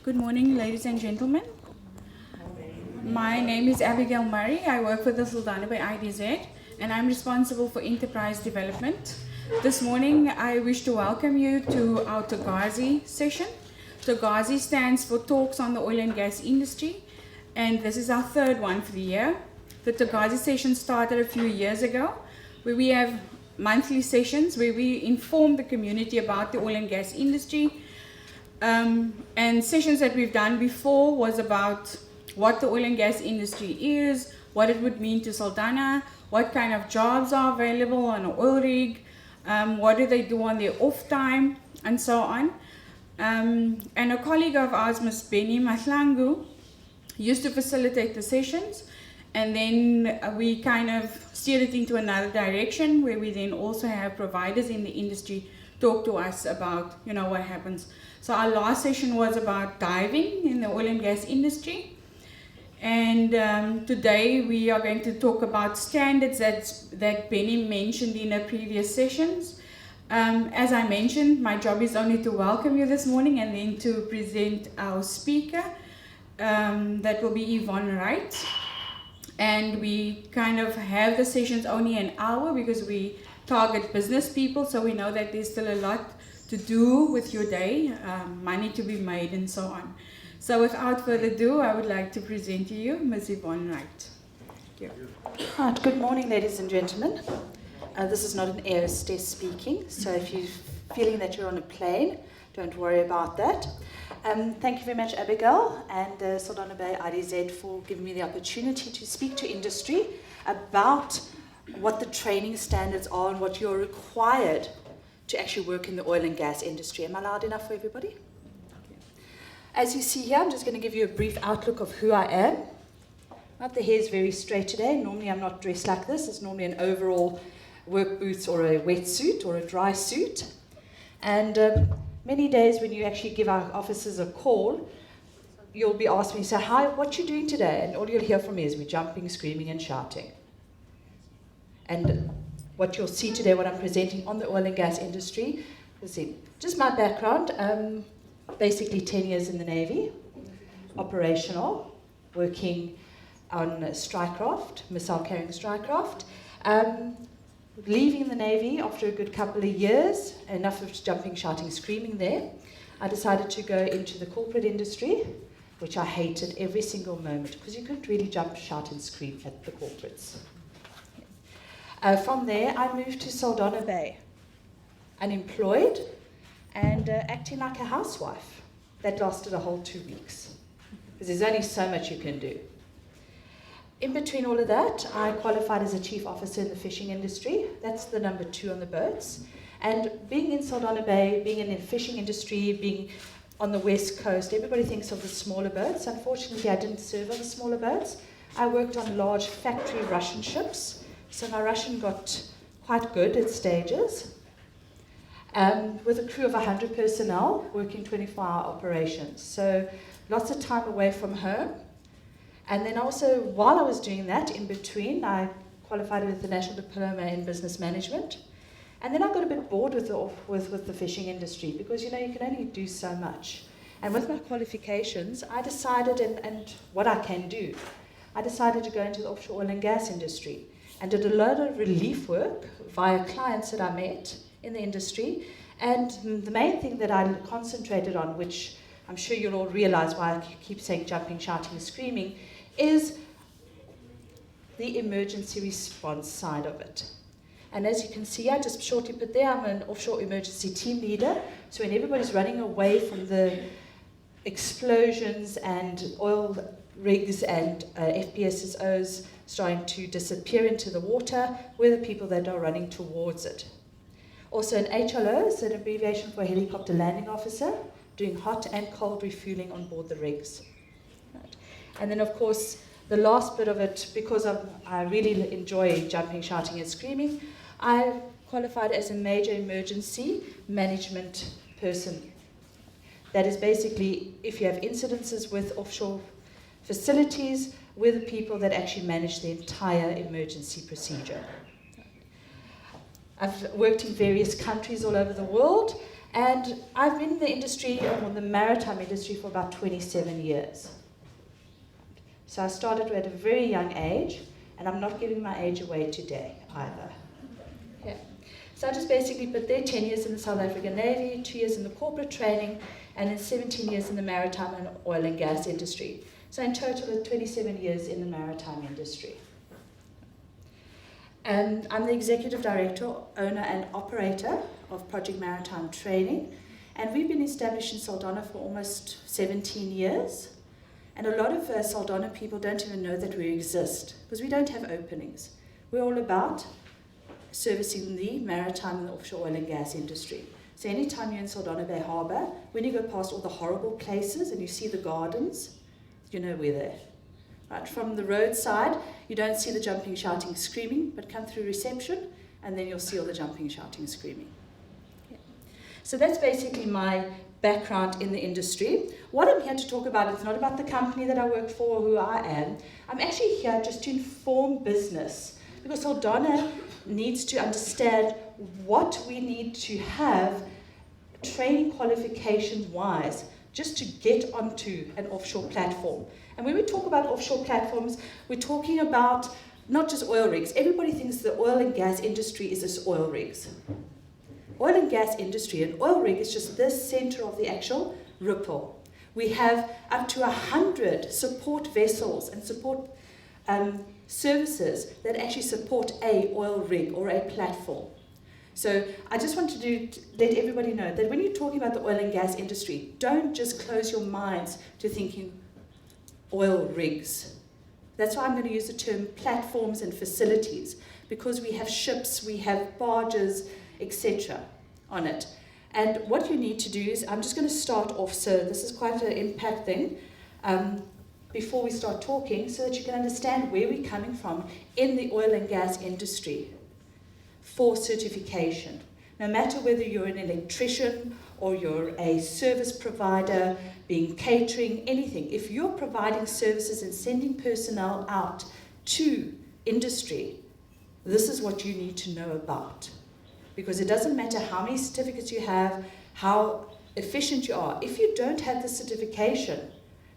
Good morning, ladies and gentlemen. My name is Abigail Murray. I work for the Saldanha Bay IDZ and I'm responsible for enterprise development. This morning, I wish to welcome you to our Togasi session. Togasi stands for Talks on the Oil and Gas Industry, and this is our third one for the year. The Togasi session started a few years ago, where we have monthly sessions where we inform the community about the oil and gas industry. And sessions that we've done before was about what the oil and gas industry is, what it would mean to Saldanha, what kind of jobs are available on an oil rig, what do they do on their off time, and so on. And a colleague of ours, Ms. Benny Mahlangu, used to facilitate the sessions, and then we kind of steered it into another direction where we then also have providers in the industry talk to us about, what happens. So our last session was about diving in the oil and gas industry. And today we are going to talk about standards that Benny mentioned in her previous sessions. As I mentioned, my job is only to welcome you this morning and then to present our speaker. That will be Yvonne Wright. And we kind of have the sessions only an hour because we target business people, so we know that there's still a lot to do with your day, money to be made and so on. So without further ado, I would like to present to you Ms. Yvonne Wright. Thank you. Right, good morning, ladies and gentlemen. This is not an air hostess speaking, so if you're feeling that you're on a plane, don't worry about that. Thank you very much, Abigail and Saldanha Bay IDZ, for giving me the opportunity to speak to industry about what the training standards are and what you're required to actually work in the oil and gas industry. Am I loud enough for everybody? As you see here, I'm just going to give you a brief outlook of who I am. Right, the hair is very straight today. Normally I'm not dressed like this. It's normally an overall work boots or a wetsuit or a dry suit. And many days when you actually give our officers a call, you'll be asking me, so hi, what you doing today? And all you'll hear from me is we're jumping, screaming and shouting. And what you'll see today, what I'm presenting on the oil and gas industry, is just my background. Basically 10 years in the Navy, operational, working on strikecraft, missile-carrying strikecraft. Leaving the Navy after a good couple of years, enough of jumping, shouting, screaming there, I decided to go into the corporate industry, which I hated every single moment, because you couldn't really jump, shout and scream at the corporates. From there, I moved to Saldanha Bay, unemployed and acting like a housewife. That lasted a whole 2 weeks, because there's only so much you can do. In between all of that, I qualified as a chief officer in the fishing industry. That's the number 2 on the boats. And being in Saldanha Bay, being in the fishing industry, being on the west coast, everybody thinks of the smaller boats. Unfortunately, I didn't serve on the smaller boats. I worked on large factory Russian ships. So my Russian got quite good at stages, with a crew of 100 personnel working 24-hour operations. So lots of time away from home. And then also, while I was doing that, in between, I qualified with the National Diploma in Business Management. And then I got a bit bored with the fishing industry because, you can only do so much. And with my qualifications, I decided, and what I can do, I decided to go into the offshore oil and gas industry. And did a lot of relief work via clients that I met in the industry. And the main thing that I concentrated on, which I'm sure you'll all realize why I keep saying jumping, shouting, and screaming, is the emergency response side of it. And as you can see, I just shortly put there, I'm an offshore emergency team leader. So when everybody's running away from the explosions and oil rigs and FPSOs starting to disappear into the water, we're the people that are running towards it. Also an HLO is an abbreviation for helicopter landing officer, doing hot and cold refueling on board the rigs. Right. And then of course, the last bit of it, because I really enjoy jumping, shouting and screaming, I qualified as a major emergency management person. That is basically, if you have incidences with offshore facilities, we're the people that actually manage the entire emergency procedure. I've worked in various countries all over the world, And I've been in the industry, or the maritime industry, for about 27 years. So I started at a very young age, and I'm not giving my age away today either. Yeah. So I just basically put there 10 years in the South African Navy, 2 years in the corporate training, and then 17 years in the maritime and oil and gas industry. So in total, 27 years in the maritime industry. And I'm the Executive Director, Owner and Operator of Project Maritime Training. And we've been established in Saldanha for almost 17 years. And a lot of Saldanha people don't even know that we exist, because we don't have openings. We're all about servicing the maritime and the offshore oil and gas industry. So anytime you're in Saldanha Bay Harbour, when you go past all the horrible places and you see the gardens, you know we're there. Right, from the roadside, you don't see the jumping, shouting, screaming, but come through reception, and then you'll see all the jumping, shouting, screaming. Yeah. So that's basically my background in the industry. What I'm here to talk about is not about the company that I work for or who I am. I'm actually here just to inform business, because Saldanha needs to understand what we need to have training qualifications-wise just to get onto an offshore platform. And when we talk about offshore platforms, we're talking about not just oil rigs. Everybody thinks the oil and gas industry is just oil rigs. Oil and gas industry, an oil rig is just the center of the actual ripple. We have up to 100 support vessels and support services that actually support a oil rig or a platform. So I just want to let everybody know that when you're talking about the oil and gas industry, don't just close your minds to thinking oil rigs. That's why I'm going to use the term platforms and facilities, because we have ships, we have barges, etc. on it. And what you need to do is, I'm just going to start off, so this is quite an impact thing, before we start talking, so that you can understand where we're coming from in the oil and gas industry for certification. No matter whether you're an electrician or you're a service provider, being catering, anything, if you're providing services and sending personnel out to industry, this is what you need to know about. Because it doesn't matter how many certificates you have, how efficient you are. If you don't have the certification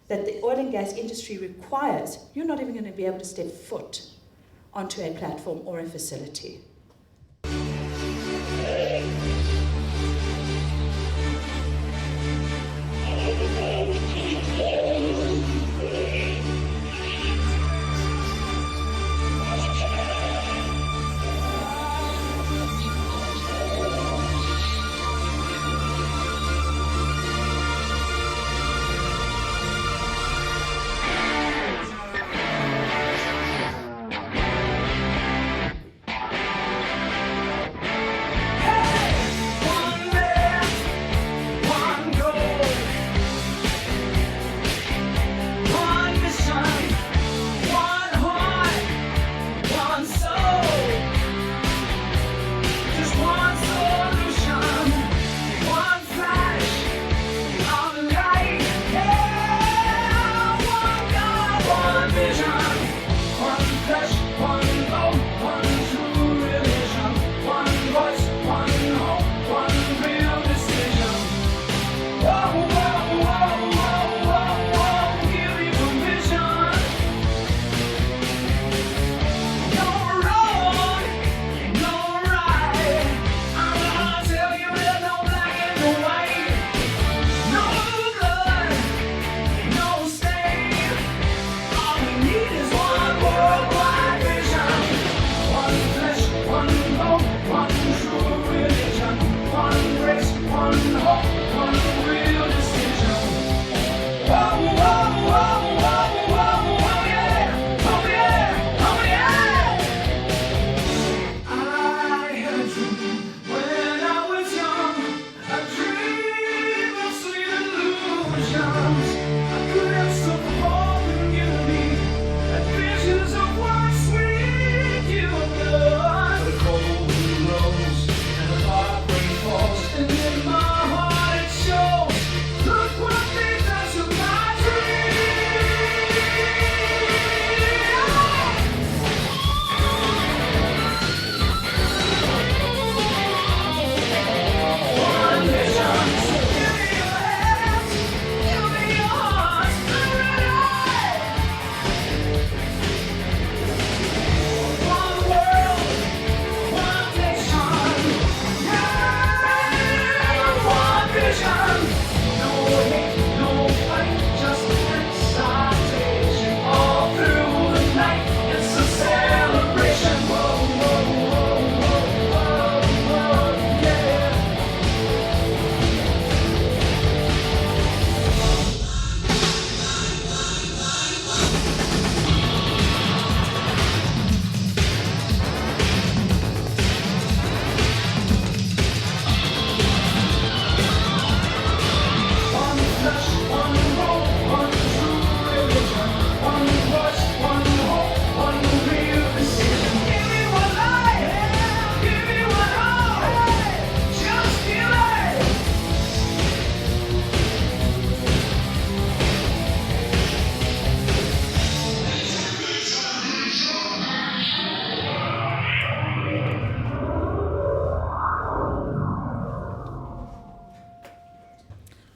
that the oil and gas industry requires, you're not even going to be able to step foot onto a platform or a facility.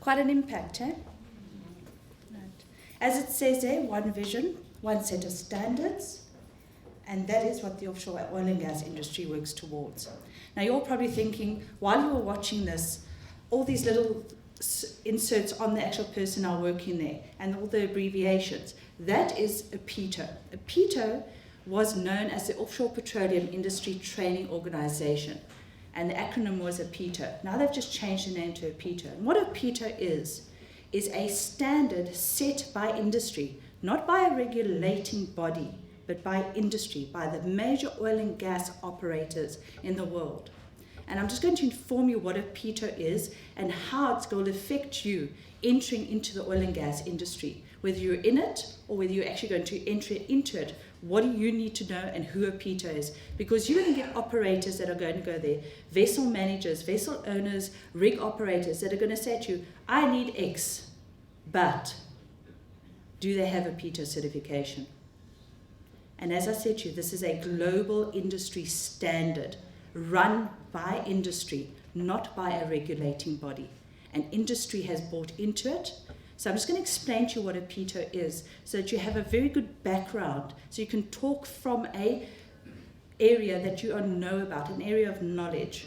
Quite an impact, eh? Right. As it says there, one vision, one set of standards, and that is what the offshore oil and gas industry works towards. Now you're probably thinking, while you were watching this, all these little inserts on the actual personnel working there and all the abbreviations, that is a PETO. A PETO was known as the Offshore Petroleum Industry Training Organization, and the acronym was a PETO. Now they've just changed the name to a PETO. And what a PETO is a standard set by industry, not by a regulating body, but by industry, by the major oil and gas operators in the world. And I'm just going to inform you what a PETO is and how it's going to affect you entering into the oil and gas industry. Whether you're in it or whether you're actually going to enter into it, what do you need to know and who a PETO is? Because you're going to get operators that are going to go there, vessel managers, vessel owners, rig operators that are going to say to you, I need X, but do they have a PETO certification? And as I said to you, this is a global industry standard run by industry, not by a regulating body. And industry has bought into it. So I'm just going to explain to you what a PETO is so that you have a very good background, so you can talk from an area that you know about, an area of knowledge.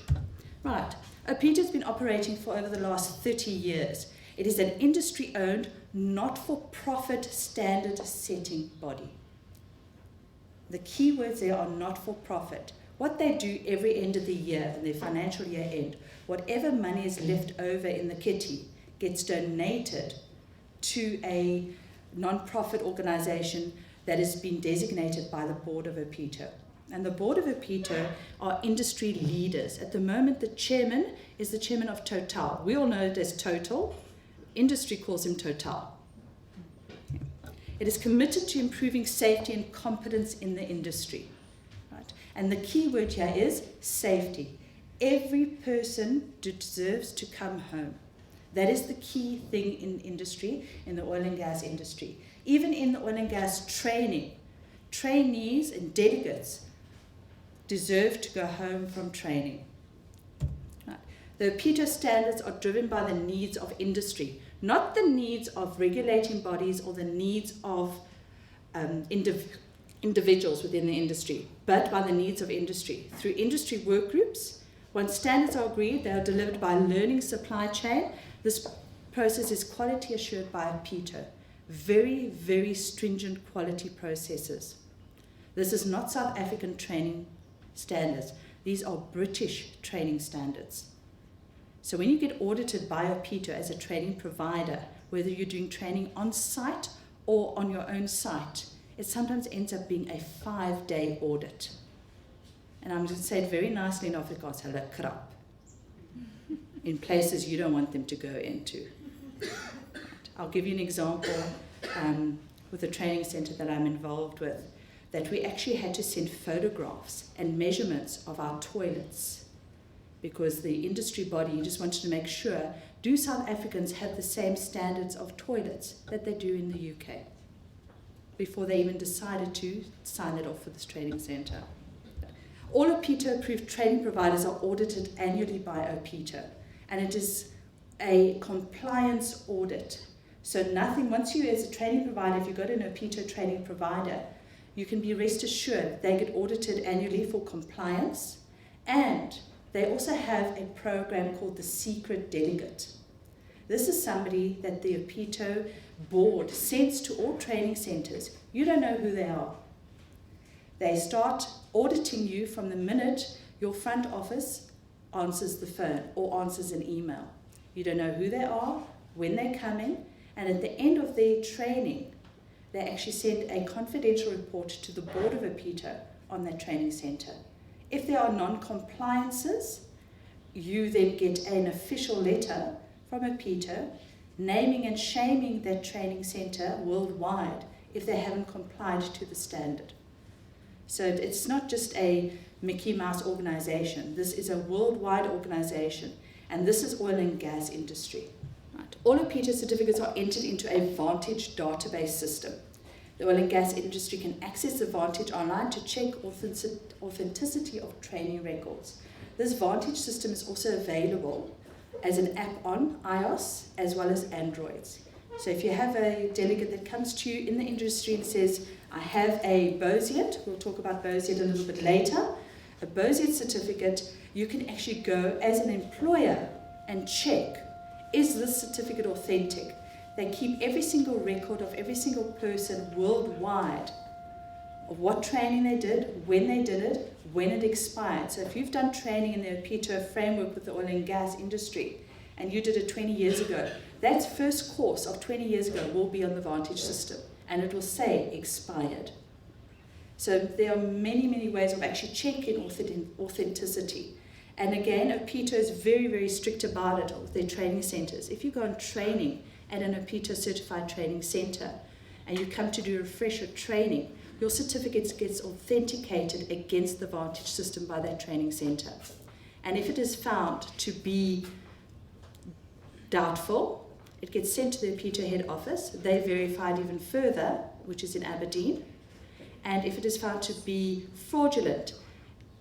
Right, a PETO has been operating for over the last 30 years. It is an industry-owned, not-for-profit standard-setting body. The key words there are not-for-profit. What they do every end of the year, in their financial year end, whatever money is left over in the kitty gets donated to a non-profit organization that has been designated by the board of a PETO. And the board of a PETO are industry leaders. At the moment, the chairman is the chairman of Total. We all know it as Total. Industry calls him Total. It is committed to improving safety and competence in the industry. Right? And the key word here is safety. Every person deserves to come home. That is the key thing in industry, in the oil and gas industry. Even in the oil and gas training, trainees and delegates deserve to go home from training. Right. The PETO standards are driven by the needs of industry, not the needs of regulating bodies or the needs of individuals within the industry, but by the needs of industry. Through industry work groups, once standards are agreed, they are delivered by a learning supply chain. This process is quality assured by a PETO. Very, very stringent quality processes. This is not South African training standards. These are British training standards. So when you get audited by a PETO as a training provider, whether you're doing training on site or on your own site, it sometimes ends up being a 5-day audit. And I'm going to say it very nicely in Afrikaans, hulle krap, in places you don't want them to go into. I'll give you an example with a training center that I'm involved with, that we actually had to send photographs and measurements of our toilets because the industry body just wanted to make sure, do South Africans have the same standards of toilets that they do in the UK? Before they even decided to sign it off for this training center. All PETO-approved training providers are audited annually by a PETO, and it is a compliance audit. So nothing, once you as a training provider, if you go to a PETO training provider, you can be rest assured they get audited annually for compliance, and they also have a program called the Secret Delegate. This is somebody that the PETO board sends to all training centers. You don't know who they are. They start auditing you from the minute your front office answers the phone or answers an email. You don't know who they are, when they're coming, and at the end of their training, they actually send a confidential report to the board of a PETO on that training center. If there are non-compliances, you then get an official letter from a PETO naming and shaming that training center worldwide if they haven't complied to the standard. So it's not just a Mickey Mouse organization. This is a worldwide organization, and this is oil and gas industry. Right. All of PETO certificates are entered into a Vantage database system. The oil and gas industry can access the Vantage online to check authenticity of training records. This Vantage system is also available as an app on iOS as well as Androids. So if you have a delegate that comes to you in the industry and says, I have a BOSIET, we'll talk about BOSIET a little bit later, a BOSIET certificate, you can actually go as an employer and check, is this certificate authentic? They keep every single record of every single person worldwide of what training they did, when they did it, when it expired. So if you've done training in the OPITO framework with the oil and gas industry, and you did it 20 years ago, that first course of 20 years ago will be on the Vantage system, and it will say expired. So there are many, many ways of actually checking authenticity. And again, OPITO is very, very strict about it with their training centres. If you go on training at an OPITO certified training centre, and you come to do refresher training, your certificate gets authenticated against the Vantage system by that training centre. And if it is found to be doubtful, it gets sent to the OPITO head office. They verify it even further, which is in Aberdeen. And if it is found to be fraudulent,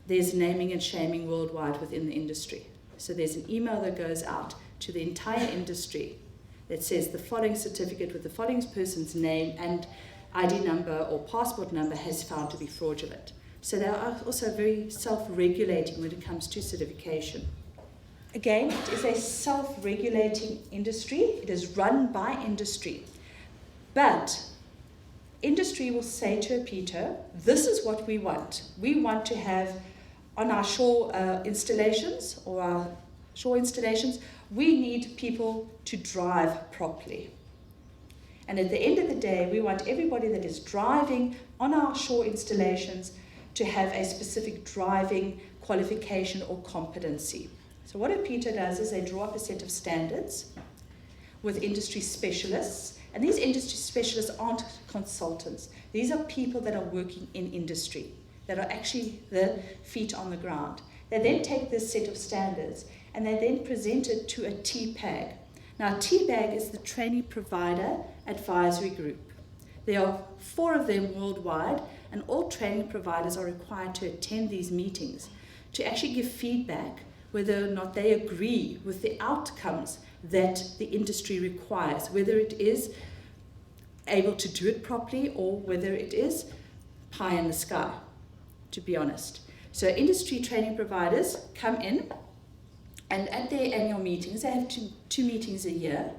there's naming and shaming worldwide within the industry. So there's an email that goes out to the entire industry that says the following certificate with the following person's name and ID number or passport number has found to be fraudulent. So they are also very self-regulating when it comes to certification. Again, it is a self-regulating industry. It is run by industry. But industry will say to OPITO, this is what we want. We want to have on our shore installations or our shore installations, we need people to drive properly. And at the end of the day, we want everybody that is driving on our shore installations to have a specific driving qualification or competency. So what OPITO does is they draw up a set of standards with industry specialists. And these industry specialists aren't consultants. These are people that are working in industry, that are actually the feet on the ground. They then take this set of standards and they then present it to a TPAG. Now, TPAG is the Training Provider Advisory Group. There are 4 of them worldwide, and all training providers are required to attend these meetings to actually give feedback whether or not they agree with the outcomes that the industry requires, whether it is able to do it properly or whether it is pie in the sky, to be honest. So industry training providers come in, and at their annual meetings, they have two meetings a year,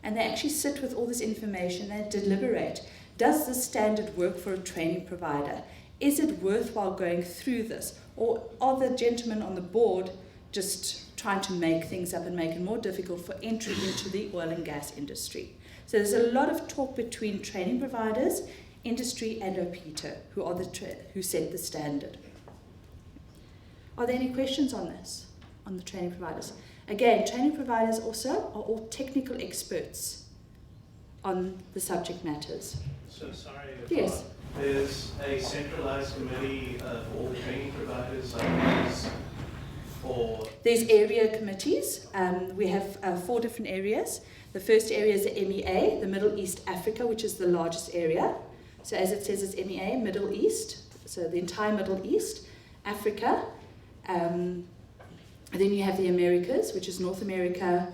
and they actually sit with all this information and deliberate. Does this standard work for a training provider? Is it worthwhile going through this? Or are the gentlemen on the board just trying to make things up and make it more difficult for entry into the oil and gas industry? So there's a lot of talk between training providers, industry, and OPITO, who set the standard. Are there any questions on this, on the training providers? Again, training providers also are all technical experts on the subject matters. So sorry if yes. There's a centralized committee for all the training providers like this, or there's area committees. We have 4 different areas. The first area is the MEA, the Middle East Africa, which is the largest area. So as it says, it's MEA, Middle East, so the entire Middle East, Africa. Then you have the Americas, which is North America,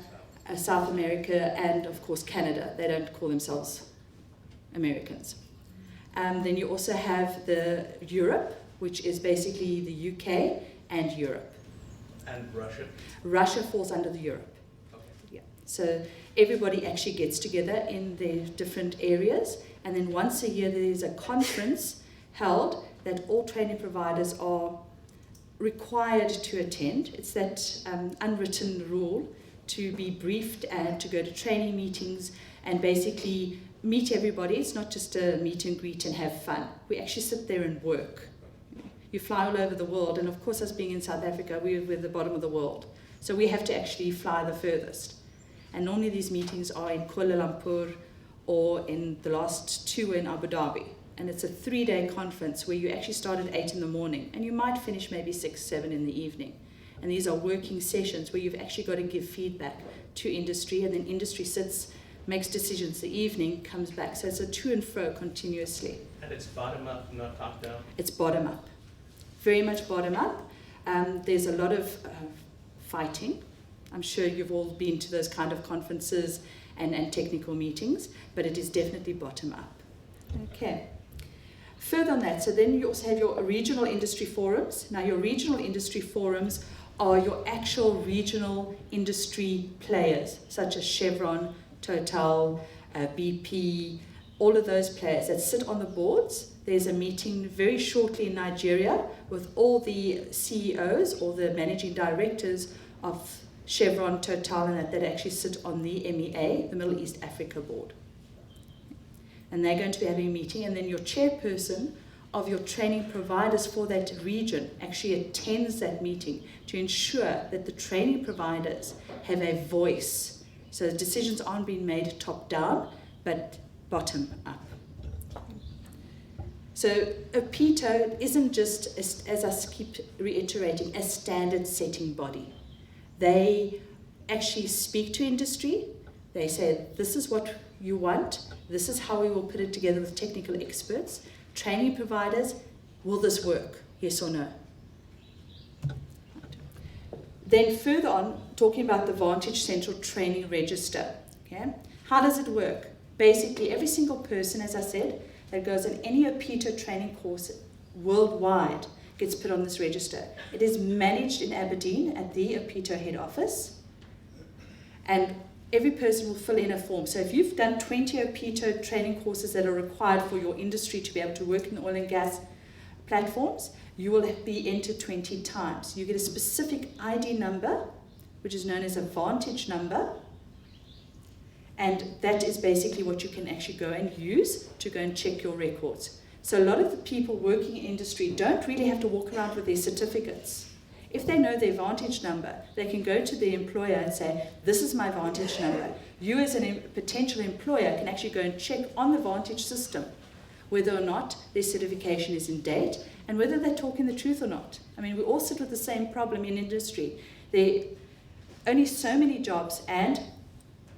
South America, and of course Canada. They don't call themselves Americans. Then you also have the Europe, which is basically the UK and Europe. And Russia? Russia falls under the Europe. Okay. Yeah. So everybody actually gets together in their different areas, and then once a year there is a conference held that all training providers are required to attend. It's that unwritten rule to be briefed and to go to training meetings and basically meet everybody. It's not just a meet and greet and have fun. We actually sit there and work. You fly all over the world, and of course, us being in South Africa, we're the bottom of the world. So we have to actually fly the furthest. And normally these meetings are in Kuala Lumpur, or in the last 2 in Abu Dhabi. And it's a 3-day conference where you actually start at 8 in the morning, and you might finish maybe 6, 7 in the evening. And these are working sessions where you've actually got to give feedback to industry, and then industry sits, makes decisions the evening, comes back. So it's a to and fro continuously. And it's bottom up, not top down? It's bottom up. Very much bottom up. There's a lot of fighting. I'm sure you've all been to those kind of conferences and technical meetings, but it is definitely bottom up. Okay. Further on that, so then you also have your regional industry forums. Now your regional industry forums are your actual regional industry players, such as Chevron, Total, BP, all of those players that sit on the boards. There's a meeting very shortly in Nigeria with all the CEOs or the managing directors of Chevron, Total, and that actually sit on the MEA, the Middle East Africa board. And they're going to be having a meeting, and then your chairperson of your training providers for that region actually attends that meeting to ensure that the training providers have a voice. So the decisions aren't being made top down, but bottom up. So OPITO isn't just, as I keep reiterating, a standard setting body. They actually speak to industry. They say, this is what you want. This is how we will put it together with technical experts. Training providers, will this work? Yes or no? Then further on, talking about the Vantage Central Training Register. Okay? How does it work? Basically, every single person, as I said, that goes on any OPITO training course worldwide gets put on this register. It is managed in Aberdeen at the OPITO head office. And every person will fill in a form. So if you've done 20 OPITO training courses that are required for your industry to be able to work in the oil and gas platforms, you will be entered 20 times. You get a specific ID number, which is known as a Vantage number, and that is basically what you can actually go and use to go and check your records. So a lot of the people working in industry don't really have to walk around with their certificates. If they know their Vantage number, they can go to the employer and say, this is my Vantage number. You as a potential employer can actually go and check on the Vantage system whether or not their certification is in date and whether they're talking the truth or not. I mean, we all sit with the same problem in industry. There are only so many jobs and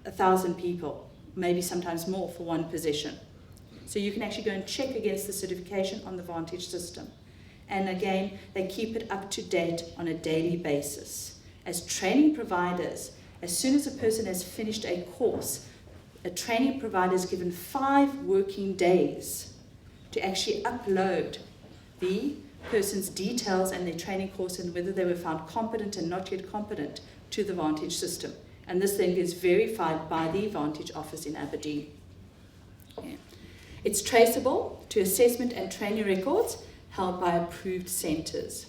1,000 people, maybe sometimes more for one position. So you can actually go and check against the certification on the Vantage system. And again, they keep it up to date on a daily basis. As training providers, as soon as a person has finished a course, a training provider is given 5 working days to actually upload the person's details and their training course and whether they were found competent and not yet competent to the Vantage system. And this then is verified by the Vantage office in Aberdeen. Yeah. It's traceable to assessment and training records held by approved centres.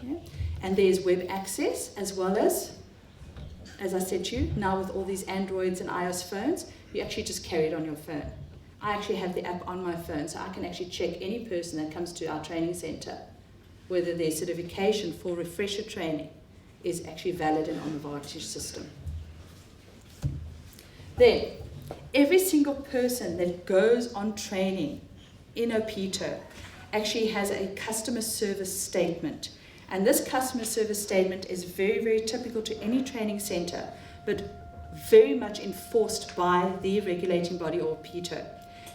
Yeah. And there's web access as well as I said to you, now with all these Androids and iOS phones, you actually just carry it on your phone. I actually have the app on my phone, so I can actually check any person that comes to our training centre, whether their certification for refresher training is actually valid and on the Vantage system. Then, every single person that goes on training in OPITO actually has a customer service statement. And this customer service statement is very, very typical to any training centre, but very much enforced by the regulating body or OPITO.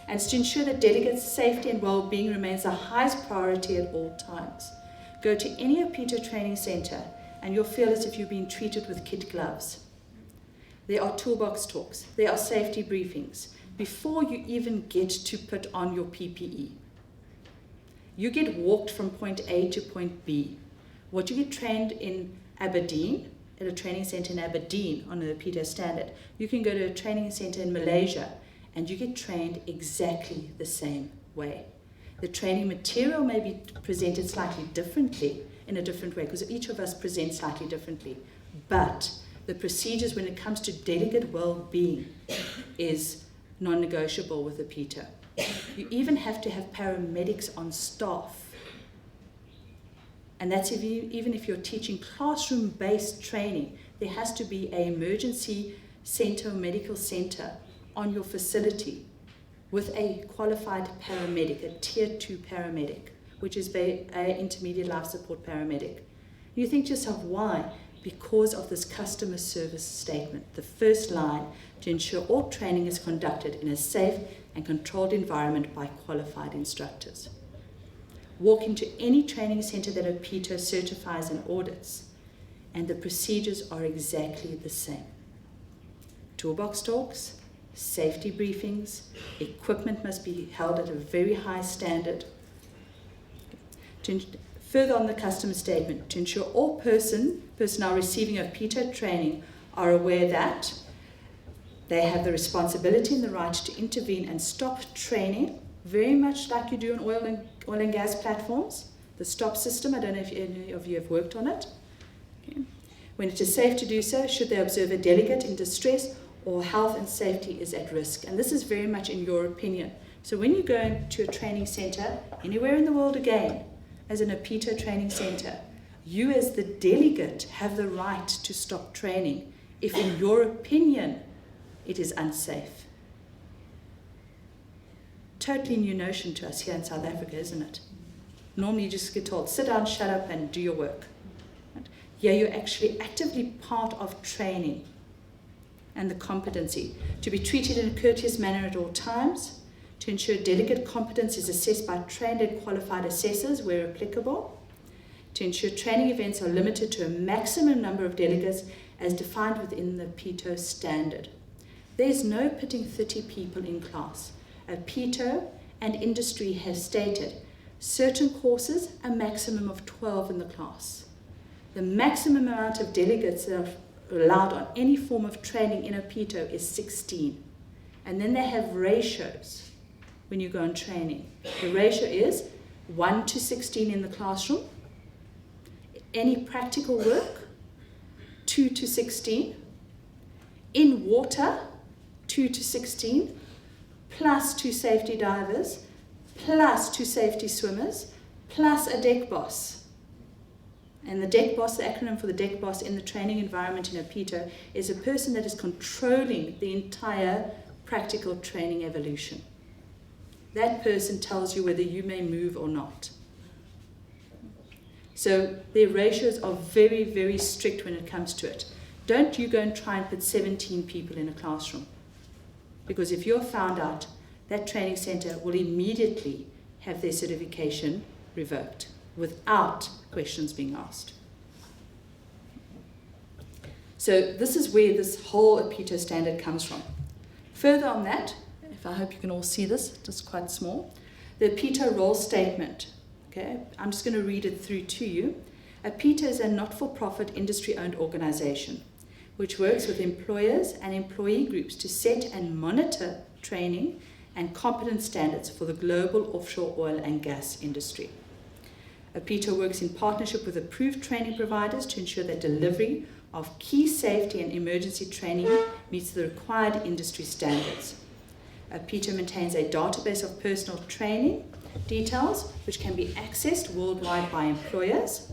And it's to ensure that delegates' safety and well-being remains the highest priority at all times. Go to any OPITO training centre and you'll feel as if you're being treated with kid gloves. There are toolbox talks, there are safety briefings, before you even get to put on your PPE. You get walked from point A to point B. What you get trained in Aberdeen, at a training centre in Aberdeen on the OPITO standard, you can go to a training centre in Malaysia and you get trained exactly the same way. The training material may be presented slightly differently, in a different way, because each of us present slightly differently, but the procedures when it comes to delegate well-being is non-negotiable with OPITO. You even have to have paramedics on staff. And that's even if you're teaching classroom-based training, there has to be an emergency centre or medical centre on your facility with a qualified paramedic, a tier 2 paramedic, which is an intermediate life support paramedic. You think to yourself, why? Because of this customer service statement, the first line, to ensure all training is conducted in a safe and controlled environment by qualified instructors. Walk into any training centre that OPITO certifies and audits. and the procedures are exactly the same. Toolbox talks, safety briefings, equipment must be held at a very high standard. Further on the customer statement, to ensure all personnel receiving a PITO training are aware that they have the responsibility and the right to intervene and stop training, very much like you do on oil and gas platforms. The stop system, I don't know if any of you have worked on it. Okay. When it is safe to do so, should they observe a delegate in distress or health and safety is at risk. And this is very much in your opinion. So when you go into a training centre, anywhere in the world again, as in a PITO training centre, you as the delegate have the right to stop training if in your opinion it is unsafe. Totally new notion to us here in South Africa, isn't it? Normally you just get told, sit down, shut up and do your work. Right? Here you're actually actively part of training and the competency. To be treated in a courteous manner at all times, to ensure delegate competence is assessed by trained and qualified assessors where applicable, to ensure training events are limited to a maximum number of delegates as defined within the PITO standard. There is no putting 30 people in class. A PITO and industry has stated certain courses a maximum of 12 in the class. The maximum amount of delegates that are allowed on any form of training in a PITO is 16. And then they have ratios when you go on training. The ratio is 1 to 16 in the classroom. Any practical work, 2 to 16. In water, 2 to 16, plus 2 safety divers, plus 2 safety swimmers, plus a deck boss. And the deck boss, the acronym for the deck boss in the training environment in a PITO, is a person that is controlling the entire practical training evolution. That person tells you whether you may move or not. So their ratios are very, very strict when it comes to it. Don't you go and try and put 17 people in a classroom. Because if you're found out, that training centre will immediately have their certification revoked without questions being asked. So this is where this whole PITO standard comes from. Further on that, if I hope you can all see this, it's quite small, the PITO role statement. Okay, I'm just going to read it through to you. A PITO is a not-for-profit industry-owned organization which works with employers and employee groups to set and monitor training and competence standards for the global offshore oil and gas industry. A PITO works in partnership with approved training providers to ensure that delivery of key safety and emergency training meets the required industry standards. A PITO maintains a database of personal training details which can be accessed worldwide by employers.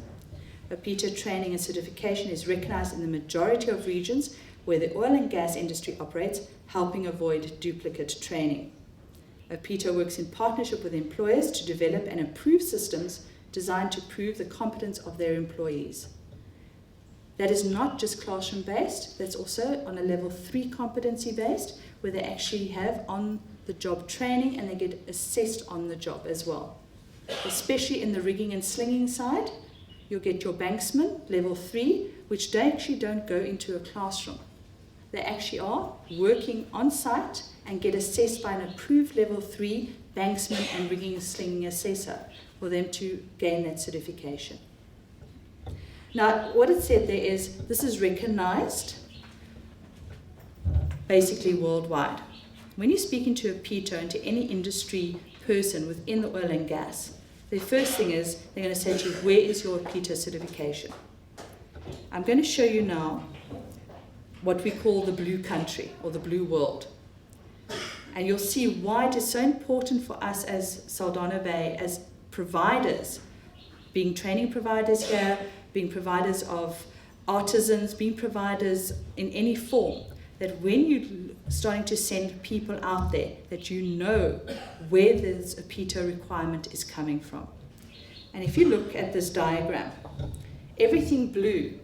A PITO training and certification is recognized in the majority of regions where the oil and gas industry operates, helping avoid duplicate training. A PITO works in partnership with employers to develop and improve systems designed to prove the competence of their employees. That is not just classroom based, that's also on a level 3 competency based, where they actually have on the job training and they get assessed on the job as well. Especially in the rigging and slinging side, you'll get your banksman, level 3, which they actually don't go into a classroom. They actually are working on site and get assessed by an approved level 3 banksman and rigging and slinging assessor for them to gain that certification. Now, what it said there is, this is recognized basically worldwide. When you're speaking to a PITO and to any industry person within the oil and gas, the first thing is they're going to say to you, where is your PITO certification? I'm going to show you now what we call the blue country or the blue world. And you'll see why it is so important for us as Saldanha Bay, as providers, being training providers here, being providers of artisans, being providers in any form, that when you're starting to send people out there, that you know where there's a PITO requirement is coming from. And if you look at this diagram, everything blue,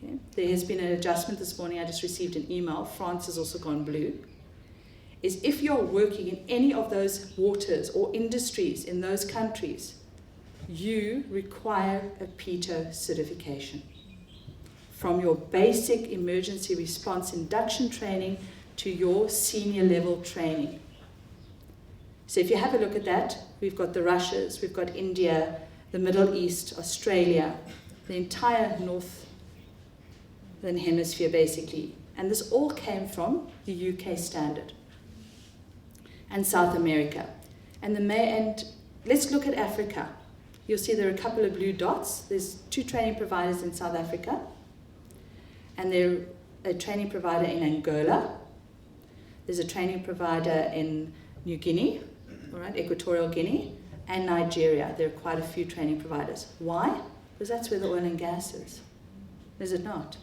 okay, there has been an adjustment this morning, I just received an email, France has also gone blue, is if you're working in any of those waters or industries in those countries, you require a PITO certification. from your basic emergency response induction training to your senior level training. So if you have a look at that, we've got the Russias, we've got India, the Middle East, Australia, the entire Northern Hemisphere basically. And this all came from the UK standard and South America. And let's look at Africa. You'll see there are a couple of blue dots. There's 2 training providers in South Africa, and there's a training provider in Angola. There's a training provider in New Guinea, all right, Equatorial Guinea, and Nigeria. There are quite a few training providers. Why? Because that's where the oil and gas is it not?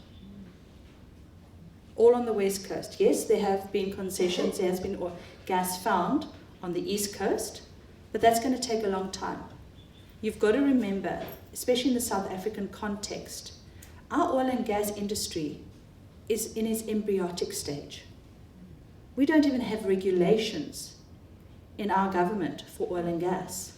All on the west coast. Yes, there have been concessions, there has been gas found on the east coast, but that's going to take a long time. You've got to remember, especially in the South African context, our oil and gas industry is in its embryonic stage. We don't even have regulations in our government for oil and gas.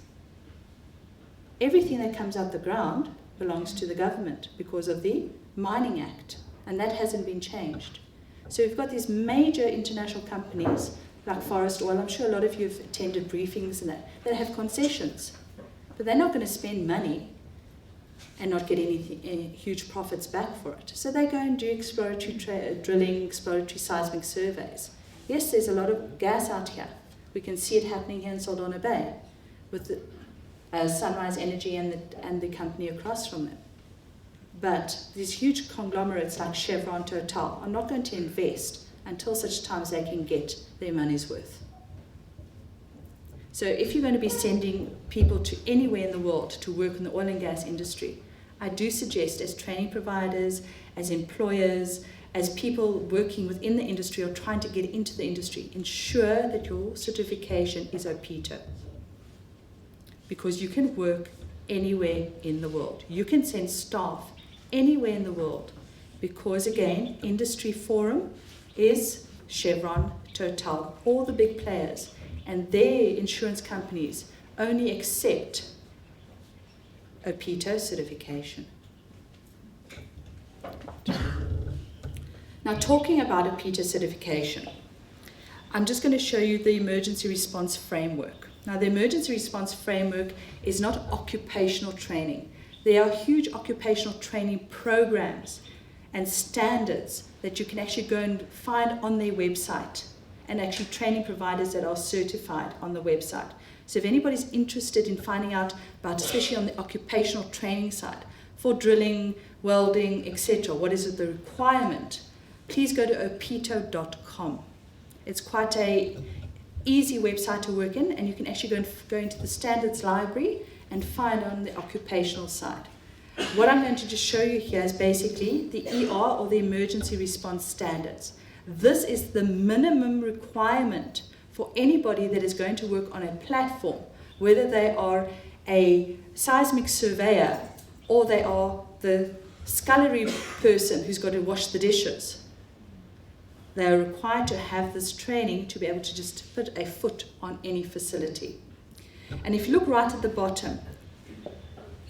Everything that comes out the ground belongs to the government because of the Mining Act, and that hasn't been changed. So we've got these major international companies like Forest Oil. I'm sure a lot of you have attended briefings and that have concessions, but they're not going to spend money and not get any huge profits back for it. So they go and do exploratory drilling, exploratory seismic surveys. Yes, there's a lot of gas out here. We can see it happening here in Saldanha Bay with the Sunrise Energy and the company across from them. But these huge conglomerates like Chevron, Total are not going to invest until such time as they can get their money's worth. So if you're going to be sending people to anywhere in the world to work in the oil and gas industry, I do suggest as training providers, as employers, as people working within the industry or trying to get into the industry, ensure that your certification is OPITO. Because you can work anywhere in the world. You can send staff anywhere in the world because, again, industry forum is Chevron, Total, all the big players, and their insurance companies only accept OPITO certification. Now, talking about OPITO certification, I'm just going to show you the emergency response framework. Now, the emergency response framework is not occupational training. There are huge occupational training programs and standards that you can actually go and find on their website, and actually training providers that are certified on the website. So if anybody's interested in finding out about, especially on the occupational training side, for drilling, welding, etc., what is the requirement, please go to opito.com. It's quite a easy website to work in, and you can actually go into the standards library and find on the occupational side. What I'm going to just show you here is basically the ER, or the emergency response standards. This is the minimum requirement for anybody that is going to work on a platform, whether they are a seismic surveyor or they are the scullery person who's got to wash the dishes. They are required to have this training to be able to just put a foot on any facility. And if you look right at the bottom,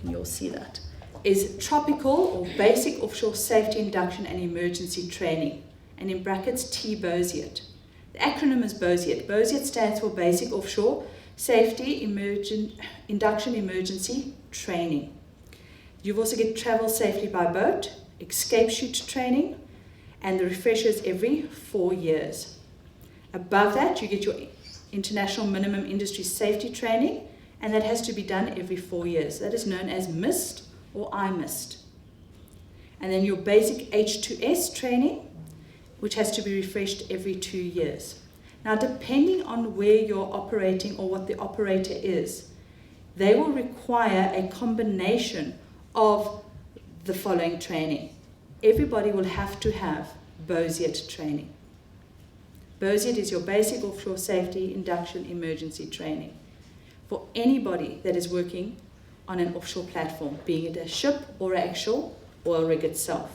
and you'll see that, is tropical or basic offshore safety induction and emergency training, and in brackets TBOSIET. The acronym is BOSIET. BOSIET stands for Basic Offshore Safety Induction Emergency Training. You've also get travel safely by boat, escape chute training, and the refreshers every 4 years. Above that, you get your International Minimum Industry Safety Training, and that has to be done every 4 years. That is known as MIST or IMIST. And then your basic H2S training, which has to be refreshed every 2 years. Now, depending on where you're operating or what the operator is, they will require a combination of the following training. Everybody will have to have BOSIET training. BOSIET is your basic offshore safety induction emergency training for anybody that is working on an offshore platform, being it a ship or an actual oil rig itself.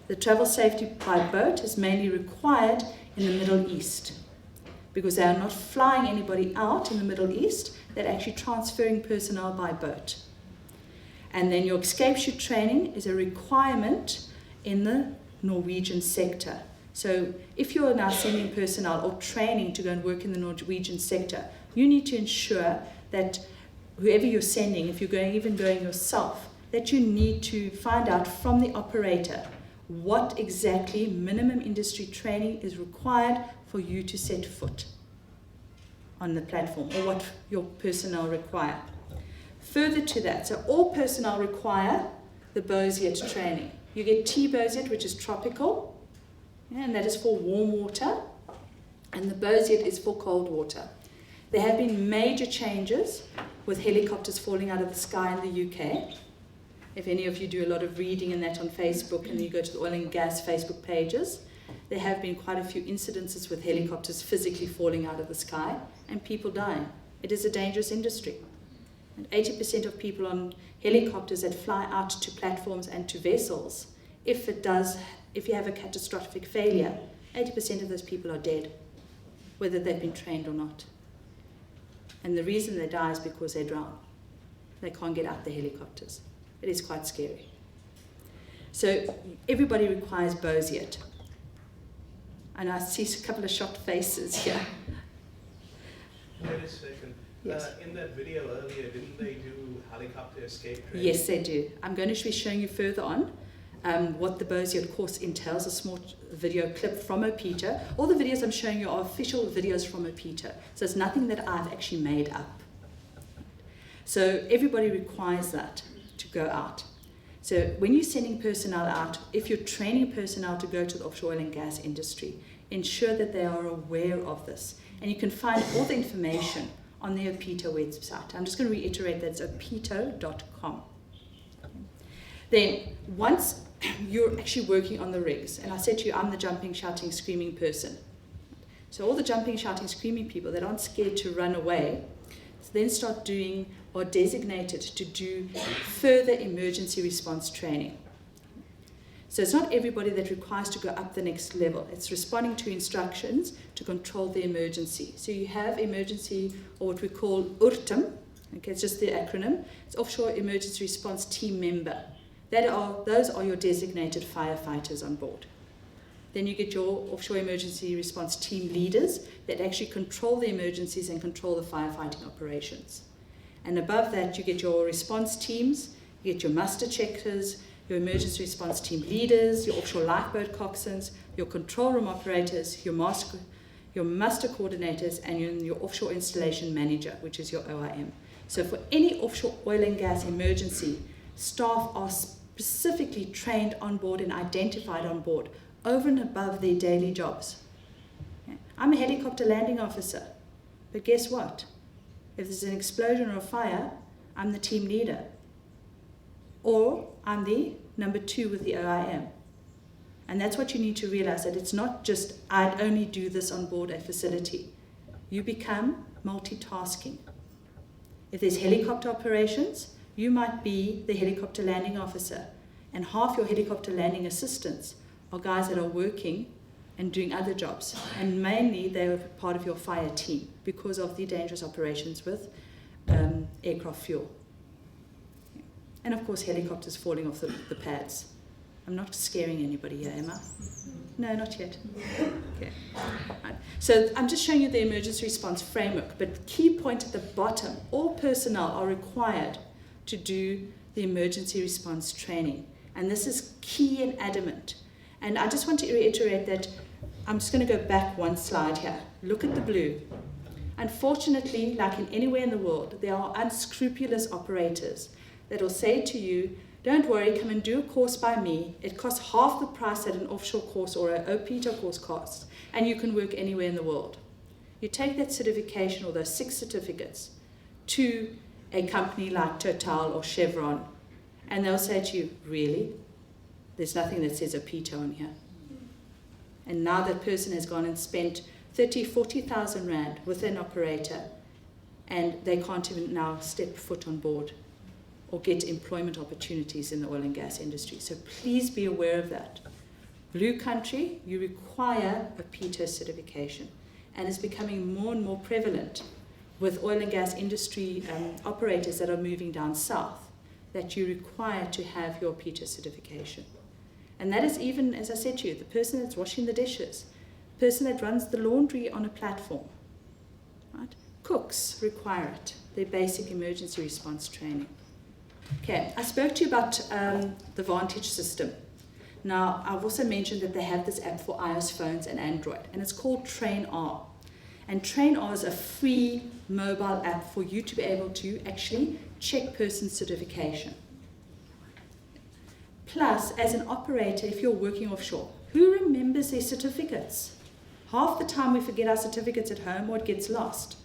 The travel safety by boat is mainly required in the Middle East because they are not flying anybody out in the Middle East, they're actually transferring personnel by boat. And then your escape chute training is a requirement in the Norwegian sector. So if you're now sending personnel or training to go and work in the Norwegian sector, you need to ensure that whoever you're sending, if you're even going yourself, that you need to find out from the operator what exactly minimum industry training is required for you to set foot on the platform, or what your personnel require. Further to that, so all personnel require the Boziet training. You get T-Boziet, which is tropical, and that is for warm water, and the Boziet is for cold water. There have been major changes with helicopters falling out of the sky in the UK. If any of you do a lot of reading and that on Facebook, and you go to the oil and gas Facebook pages, there have been quite a few incidences with helicopters physically falling out of the sky and people dying. It is a dangerous industry. And 80% of people on helicopters that fly out to platforms and to vessels, if you have a catastrophic failure, 80% of those people are dead, whether they've been trained or not. And the reason they die is because they drown. They can't get out the helicopters. It is quite scary. So everybody requires Boziet. And I see a couple of shocked faces here. Wait a second. Yes. In that video earlier, didn't they do helicopter escape training? Yes, they do. I'm going to be showing you further on what the Boziet course entails, a small video clip from OPETA. All the videos I'm showing you are official videos from OPETA. So it's nothing that I've actually made up. So everybody requires that to go out. So when you're sending personnel out, if you're training personnel to go to the offshore oil and gas industry, ensure that they are aware of this. And you can find all the information on the OPETA website. I'm just going to reiterate that it's opeta.com. Then once you're actually working on the rigs, and I said to you, I'm the jumping, shouting, screaming person. So all the jumping, shouting, screaming people that aren't scared to run away, then start doing or designated to do further emergency response training. So it's not everybody that requires to go up the next level. It's responding to instructions to control the emergency. So you have emergency, or what we call URTEM, okay, it's just the acronym. It's Offshore Emergency Response Team Member. Those are your designated firefighters on board. Then you get your offshore emergency response team leaders that actually control the emergencies and control the firefighting operations. And above that, you get your response teams, you get your muster checkers, your emergency response team leaders, your offshore lifeboat coxswains, your control room operators, your muster coordinators, and your offshore installation manager, which is your OIM. So for any offshore oil and gas emergency, staff are specifically trained on board and identified on board over and above their daily jobs. Okay. I'm a helicopter landing officer, but guess what? If there's an explosion or a fire, I'm the team leader. Or I'm the number 2 with the OIM. And that's what you need to realize, that it's not just, I'd only do this on board a facility. You become multitasking. If there's helicopter operations, you might be the helicopter landing officer, and half your helicopter landing assistants are guys that are working and doing other jobs, and mainly they're part of your fire team because of the dangerous operations with aircraft fuel. And of course, helicopters falling off the pads. I'm not scaring anybody here, am I? No, not yet. Okay. Right. So I'm just showing you the emergency response framework, but key point at the bottom, all personnel are required to do the emergency response training. And this is key and adamant. And I just want to reiterate that, I'm just going to go back one slide here. Look at the blue. Unfortunately, like in anywhere in the world, there are unscrupulous operators that will say to you, don't worry, come and do a course by me. It costs half the price that an offshore course or an OPETA course costs, and you can work anywhere in the world. You take that certification or those 6 certificates to a company like Total or Chevron, and they'll say to you, really? There's nothing that says OPETA on here. And now that person has gone and spent 30,000, 40,000 rand with an operator, and they can't even now step foot on board or get employment opportunities in the oil and gas industry. So please be aware of that. Blue country, you require a OPETA certification, and it's becoming more and more prevalent with oil and gas industry operators that are moving down south, that you require to have your OPETA certification. And that is even, as I said to you, the person that's washing the dishes, the person that runs the laundry on a platform. Right? Cooks require it, their basic emergency response training. Okay, I spoke to you about the Vantage system. Now, I've also mentioned that they have this app for iOS phones and Android, and it's called TrainR. And TrainR is a free mobile app for you to be able to actually check person certification. Plus, as an operator, if you're working offshore, who remembers their certificates? Half the time we forget our certificates at home or it gets lost.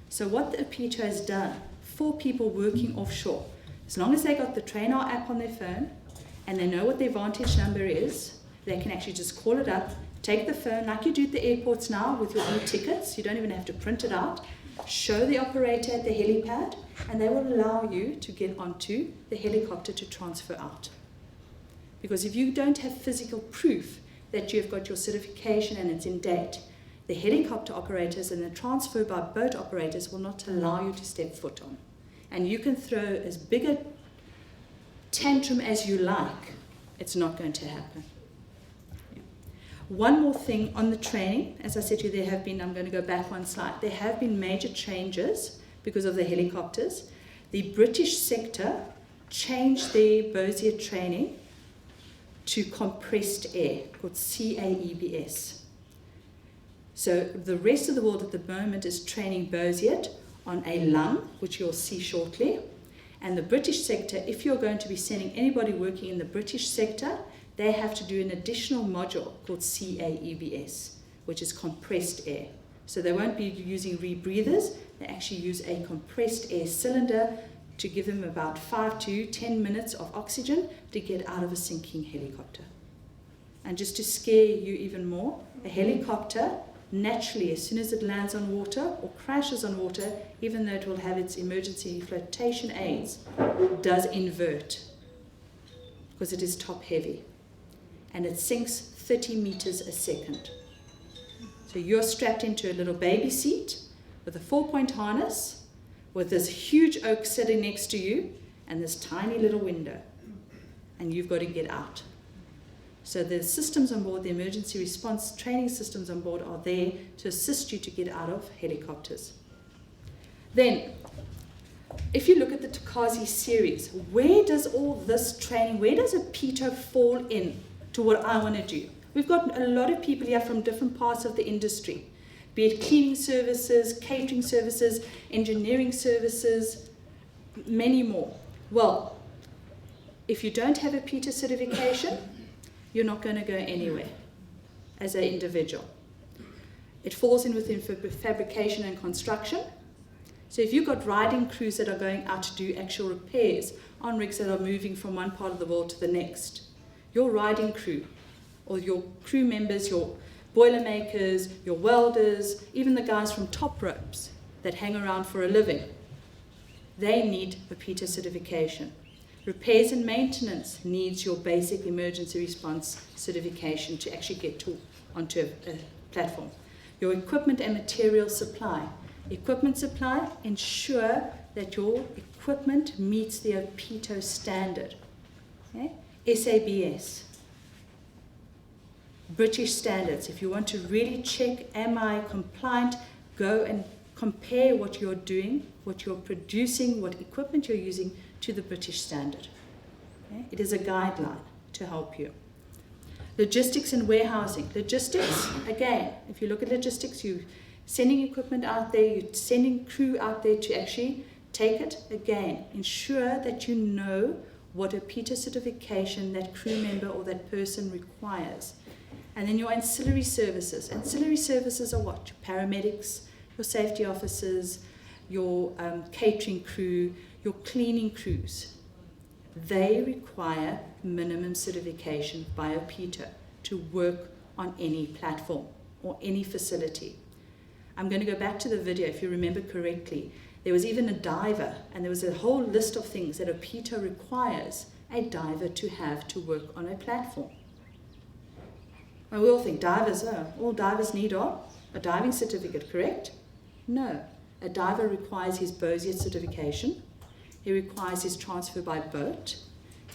So what the APITO has done for people working offshore, as long as they got the TrainR app on their phone and they know what their Vantage number is, they can actually just call it up, take the phone like you do at the airports now with your e-tickets. You don't even have to print it out. Show the operator at the helipad and they will allow you to get onto the helicopter to transfer out. Because if you don't have physical proof that you've got your certification and it's in date, the helicopter operators and the transfer by boat operators will not allow you to step foot on. And you can throw as big a tantrum as you like, it's not going to happen. Yeah. One more thing on the training, as I said to you, there have been, I'm going to go back one slide, there have been major changes because of the helicopters. The British sector changed their Bezier training to compressed air, called CAEBS. So the rest of the world at the moment is training Bezier on a lung, which you'll see shortly. And the British sector, if you're going to be sending anybody working in the British sector, they have to do an additional module called CAEBS, which is compressed air. So they won't be using rebreathers, they actually use a compressed air cylinder to give them about 5 to 10 minutes of oxygen to get out of a sinking helicopter. And just to scare you even more, a helicopter, naturally, as soon as it lands on water or crashes on water, even though it will have its emergency flotation aids, does invert because it is top heavy. And it sinks 30 meters a second. So you're strapped into a little baby seat with a 4-point harness, with this huge oak sitting next to you and this tiny little window, and you've got to get out. So the systems on board, the emergency response training systems on board are there to assist you to get out of helicopters. Then, if you look at the Togasi series, where does all this training, where does APITO fall in to what I want to do? We've got a lot of people here from different parts of the industry, be it cleaning services, catering services, engineering services, many more. Well, if you don't have a APITO certification, you're not going to go anywhere as an individual. It falls in within fabrication and construction. So if you've got riding crews that are going out to do actual repairs on rigs that are moving from one part of the world to the next, your riding crew or your crew members, your boilermakers, your welders, even the guys from top ropes that hang around for a living, they need APITO certification. Repairs and maintenance needs your basic emergency response certification to actually get onto a platform. Your equipment and material supply. Equipment supply, ensure that your equipment meets the APITO standard. Okay? SABS. British standards. If you want to really check, am I compliant, go and compare what you're doing, what you're producing, what equipment you're using to the British standard. Okay? It is a guideline to help you. Logistics and warehousing. Logistics, again, if you look at logistics, you're sending equipment out there, you're sending crew out there to actually take it. Again, ensure that you know what APITO certification that crew member or that person requires. And then your ancillary services. Ancillary services are what? Your paramedics, your safety officers, your catering crew, your cleaning crews. They require minimum certification by APITO to work on any platform or any facility. I'm going to go back to the video, if you remember correctly. There was even a diver, and there was a whole list of things that APITO requires a diver to have to work on a platform. And we all think divers, all divers need a diving certificate, correct? No. A diver requires his Bezier certification. He requires his transfer by boat.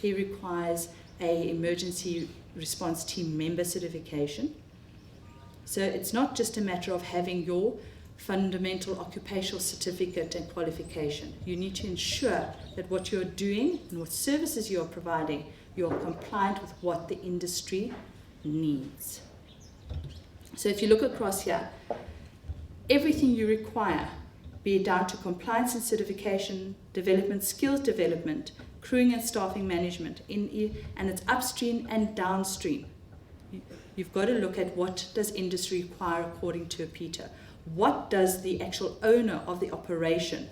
He requires an emergency response team member certification. So it's not just a matter of having your fundamental occupational certificate and qualification. You need to ensure that what you're doing and what services you're providing, you're compliant with what the industry needs. So if you look across here, everything you require, be it down to compliance and certification, development, skills development, crewing and staffing management, and it's upstream and downstream. You've got to look at what does industry require according to APITO. What does the actual owner of the operation?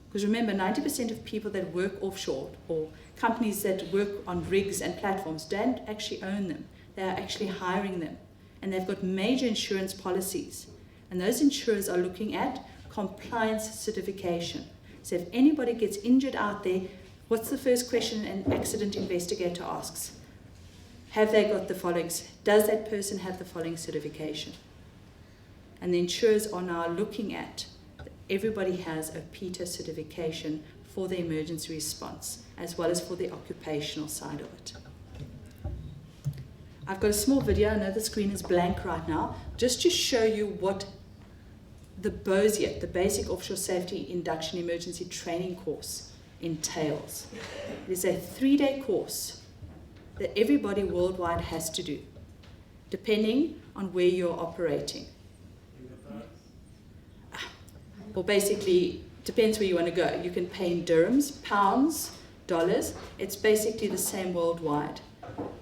Because remember, 90% of people that work offshore or companies that work on rigs and platforms don't actually own them. They are actually hiring them. And they've got major insurance policies. And those insurers are looking at compliance certification. So if anybody gets injured out there, what's the first question an accident investigator asks? Have they got the following? Does that person have the following certification? And the insurers are now looking at that everybody has a PETA certification for the emergency response, as well as for the occupational side of it. I've got a small video, I know the screen is blank right now, just to show you what the BOSIET, the Basic Offshore Safety Induction Emergency Training course, entails. It is a 3-day course that everybody worldwide has to do, depending on where you're operating. Well, basically, depends where you want to go. You can pay in dirhams, pounds, dollars. It's basically the same worldwide.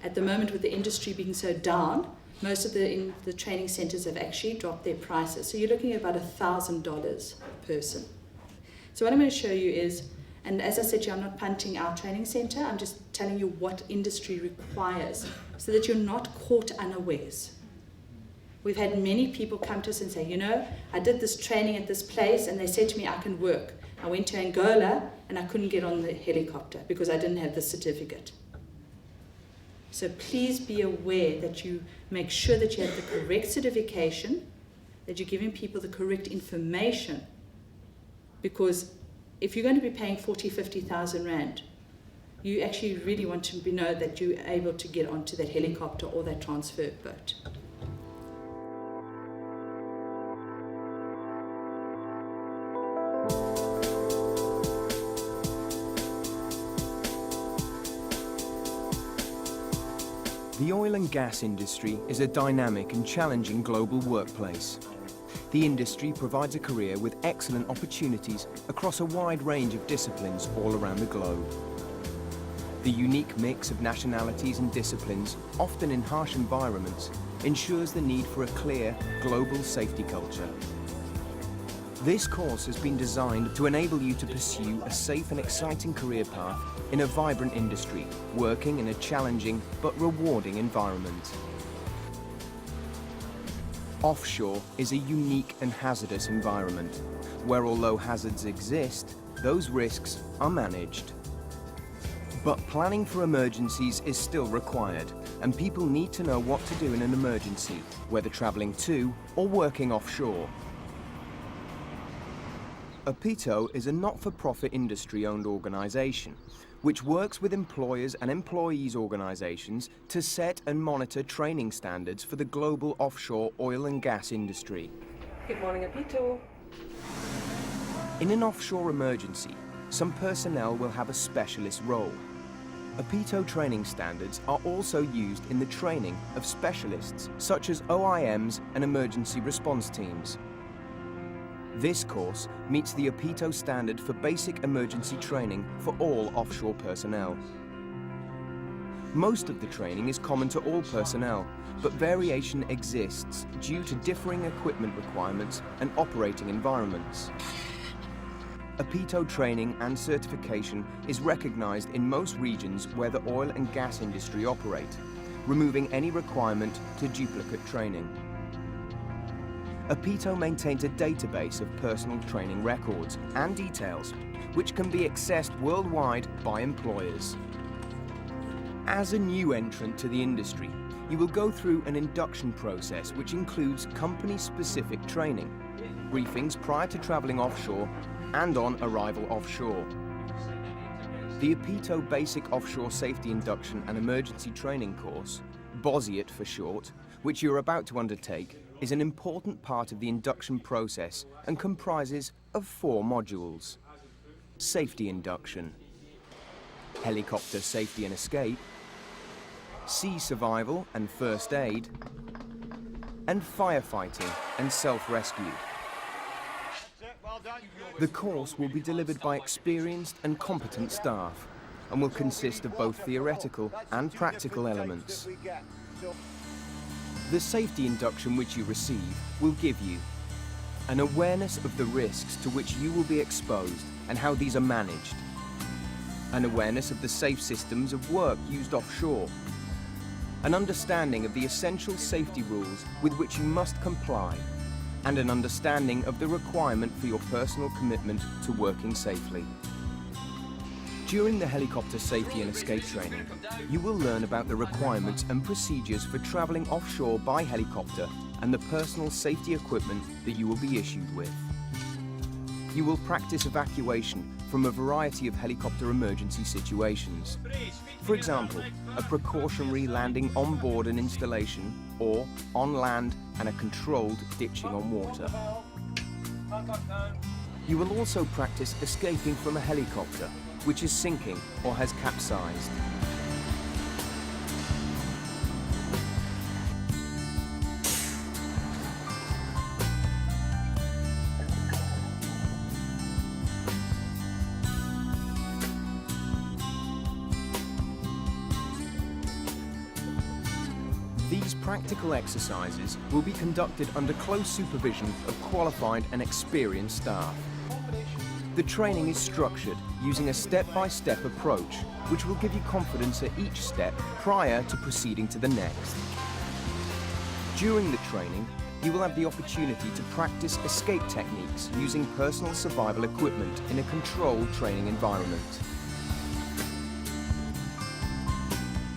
At the moment, with the industry being so down, most of the training centers have actually dropped their prices. So you're looking at about $1,000 per person. So what I'm going to show you is, and as I said to you, I'm not punting our training center, I'm just telling you what industry requires so that you're not caught unawares. We've had many people come to us and say, you know, I did this training at this place and they said to me I can work. I went to Angola and I couldn't get on the helicopter because I didn't have the certificate. So please be aware that you make sure that you have the correct certification, that you're giving people the correct information, because if you're going to be paying 40, 50,000 rand, you actually really want to know that you're able to get onto that helicopter or that transfer boat. The oil and gas industry is a dynamic and challenging global workplace. The industry provides a career with excellent opportunities across a wide range of disciplines all around the globe. The unique mix of nationalities and disciplines, often in harsh environments, ensures the need for a clear, global safety culture. This course has been designed to enable you to pursue a safe and exciting career path in a vibrant industry, working in a challenging but rewarding environment. Offshore is a unique and hazardous environment, where although hazards exist, those risks are managed. But planning for emergencies is still required, and people need to know what to do in an emergency, whether travelling to or working offshore. APITO is a not-for-profit industry-owned organisation which works with employers and employees organisations to set and monitor training standards for the global offshore oil and gas industry. Good morning, APITO. In an offshore emergency, some personnel will have a specialist role. APITO training standards are also used in the training of specialists such as OIMs and emergency response teams. This course meets the APITO standard for basic emergency training for all offshore personnel. Most of the training is common to all personnel, but variation exists due to differing equipment requirements and operating environments. APITO training and certification is recognized in most regions where the oil and gas industry operate, removing any requirement to duplicate training. APITO maintains a database of personal training records and details, which can be accessed worldwide by employers. As a new entrant to the industry, you will go through an induction process which includes company-specific training, briefings prior to travelling offshore and on arrival offshore. The Apito Basic Offshore Safety Induction and Emergency Training course, BOSIET for short, which you're about to undertake, is an important part of the induction process and comprises of 4 modules. Safety induction, helicopter safety and escape, sea survival and first aid, and firefighting and self-rescue. The course will be delivered by experienced and competent staff and will consist of both theoretical and practical elements. The safety induction which you receive will give you an awareness of the risks to which you will be exposed and how these are managed, an awareness of the safe systems of work used offshore, an understanding of the essential safety rules with which you must comply, and an understanding of the requirement for your personal commitment to working safely. During the helicopter safety and escape training, you will learn about the requirements and procedures for travelling offshore by helicopter and the personal safety equipment that you will be issued with. You will practice evacuation from a variety of helicopter emergency situations. For example, a precautionary landing on board an installation or on land and a controlled ditching on water. You will also practice escaping from a helicopter which is sinking or has capsized. These practical exercises will be conducted under close supervision of qualified and experienced staff. The training is structured using a step-by-step approach, which will give you confidence at each step prior to proceeding to the next. During the training, you will have the opportunity to practice escape techniques using personal survival equipment in a controlled training environment.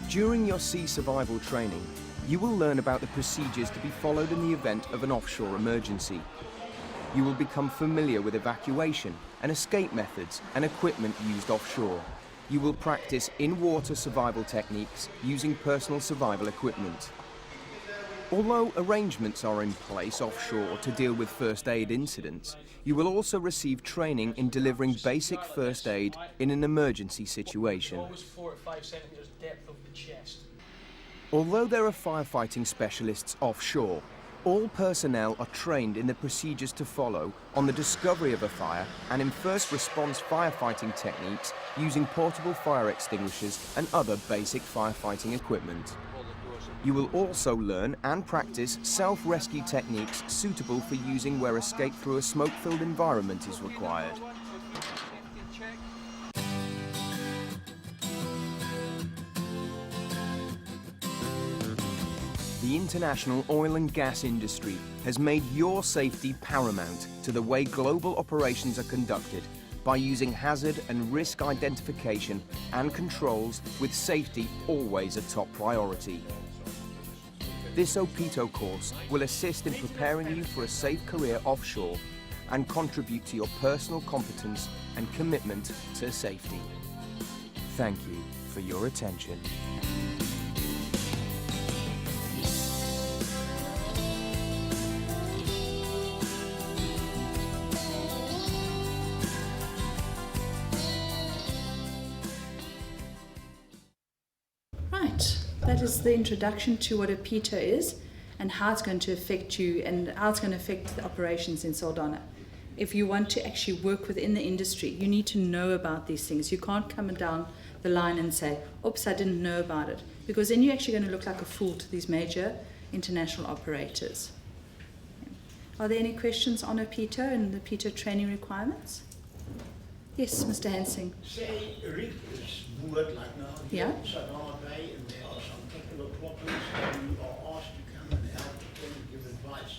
During your sea survival training, you will learn about the procedures to be followed in the event of an offshore emergency. You will become familiar with evacuation and escape methods and equipment used offshore. You will practice in-water survival techniques using personal survival equipment. Although arrangements are in place offshore to deal with first aid incidents, you will also receive training in delivering basic first aid in an emergency situation. Always 4 to 5 centimeters depth of the chest. Although there are firefighting specialists offshore, all personnel are trained in the procedures to follow on the discovery of a fire and in first response firefighting techniques using portable fire extinguishers and other basic firefighting equipment. You will also learn and practice self-rescue techniques suitable for using where escape through a smoke-filled environment is required. The international oil and gas industry has made your safety paramount to the way global operations are conducted by using hazard and risk identification and controls with safety always a top priority. This Apito course will assist in preparing you for a safe career offshore and contribute to your personal competence and commitment to safety. Thank you for your attention. Right, that is the introduction to what Apito is and how it's going to affect you and how it's going to affect the operations in Saldanha. If you want to actually work within the industry, you need to know about these things. You can't come down the line and say, oops, I didn't know about it, because then you're actually going to look like a fool to these major international operators. Are there any questions on Apito and the Apito training requirements? Yes, Mr. Hansing. Say, rig is moored like now here Yeah. in Saldanha Bay, and there are some technical problems, and you are asked to come and help and give advice.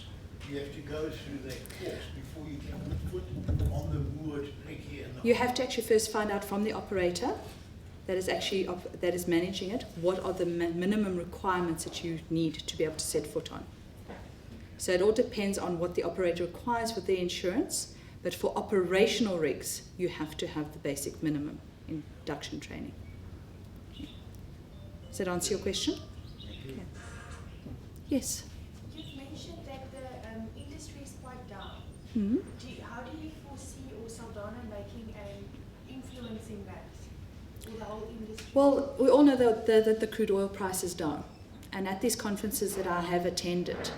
You have to go through that course before you can put foot on the moored rig here. You have to actually first find out from the operator that is actually that is managing it, what are the minimum requirements that you need to be able to set foot on. So it all depends on what the operator requires with their insurance, but for operational rigs, you have to have the basic minimum induction training. Does that answer your question? Okay. Yes? You've mentioned that the industry is quite down. Hmm? How do you foresee or Saldanha making an influence in that, or the whole industry? Well, we all know that the crude oil price is down. And at these conferences that I have attended,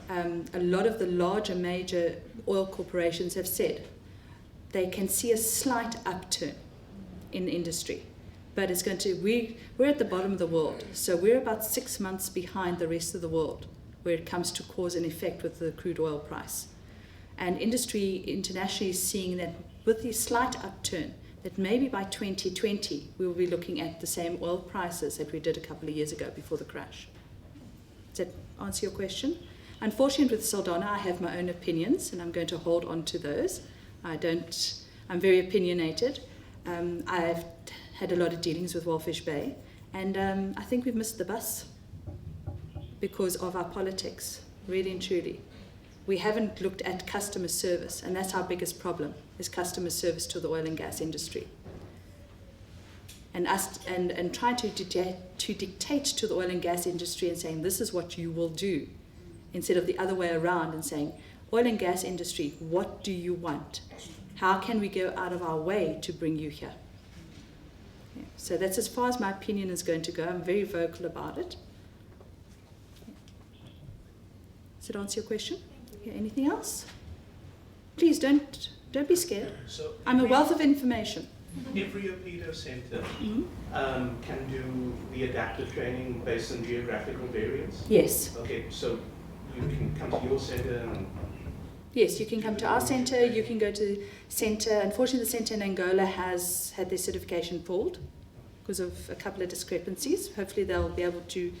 a lot of the larger major oil corporations have said they can see a slight upturn in industry. But it's going to, we're at the bottom of the world, so we're about 6 months behind the rest of the world where it comes to cause and effect with the crude oil price. And industry internationally is seeing that with the slight upturn, that maybe by 2020 we will be looking at the same oil prices that we did a couple of years ago before the crash. Does that answer your question? Unfortunately with Saldanha, I have my own opinions and I'm going to hold on to those. I'm very opinionated. I've had a lot of dealings with Walfish Bay, and I think we've missed the bus because of our politics, really and truly. We haven't looked at customer service, and that's our biggest problem, is customer service to the oil and gas industry. And trying to dictate to the oil and gas industry and saying, this is what you will do, instead of the other way around and saying, oil and gas industry, what do you want? How can we go out of our way to bring you here? Yeah. So that's as far as my opinion is going to go. I'm very vocal about it. Yeah. Does it answer your question? Yeah, anything else? Please don't be scared. So I'm a wealth of information. every Opito center can do the adaptive training based on geographical variance? Yes. Okay, so you can come to your center and... Yes, you can come to our centre, you can go to centre. Unfortunately, the centre in Angola has had their certification pulled because of a couple of discrepancies. Hopefully they'll be able to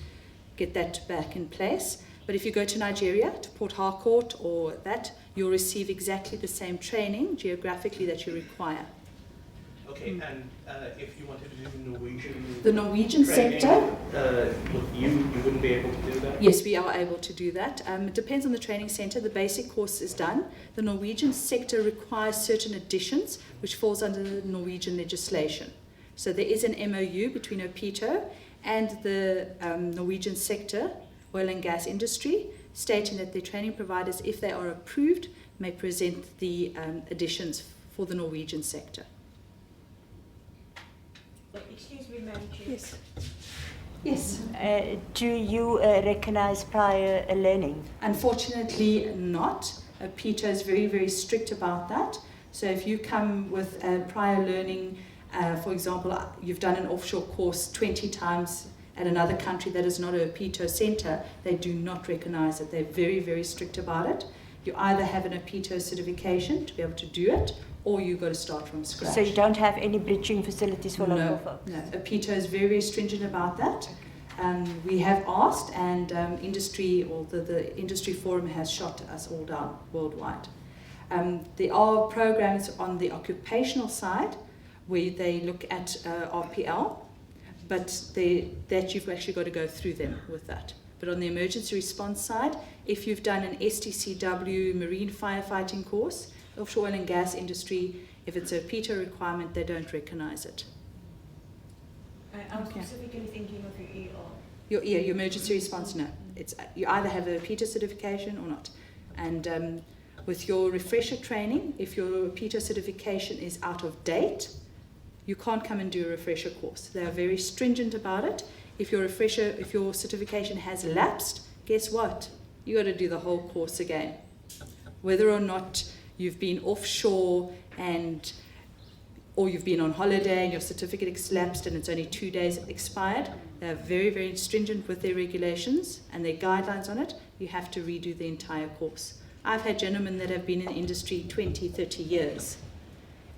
get that back in place. But if you go to Nigeria, to Port Harcourt or that, you'll receive exactly the same training geographically that you require. Okay, and if you wanted to do Norwegian... The Norwegian training, sector... you wouldn't be able to do that? Yes, we are able to do that. It depends on the training centre. The basic course is done. The Norwegian sector requires certain additions, which falls under the Norwegian legislation. So there is an MOU between Opito and the Norwegian sector, oil and gas industry, stating that the training providers, if they are approved, may present the additions for the Norwegian sector. Excuse me, Madam Chair. Yes. Yes. Do you recognize prior learning? Unfortunately not. Opito is very, very strict about that. So if you come with prior learning, for example, you've done an offshore course 20 times at another country that is not a Opito centre, they do not recognize it. They're very, very strict about it. You either have an Opito certification to be able to do it, or you've got to start from scratch. So you don't have any bridging facilities for local folks? No, Opito is very, very stringent about that. We have asked, and industry, or the industry forum has shot us all down worldwide. There are programs on the occupational side where they look at RPL, but that you've actually got to go through them with that. But on the emergency response side, if you've done an STCW marine firefighting course, offshore oil and gas industry, if it's a Opito requirement, they don't recognize it. I'm specifically thinking of your ER. Your emergency response, no. It's, you either have a Opito certification or not. And with your refresher training, if your Opito certification is out of date, you can't come and do a refresher course. They are very stringent about it. If your certification has lapsed, guess what? You got to do the whole course again. Whether or not you've been offshore or you've been on holiday and your certificate is lapsed and it's only 2 days expired, they're very, very stringent with their regulations and their guidelines on it. You have to redo the entire course. I've had gentlemen that have been in the industry 20, 30 years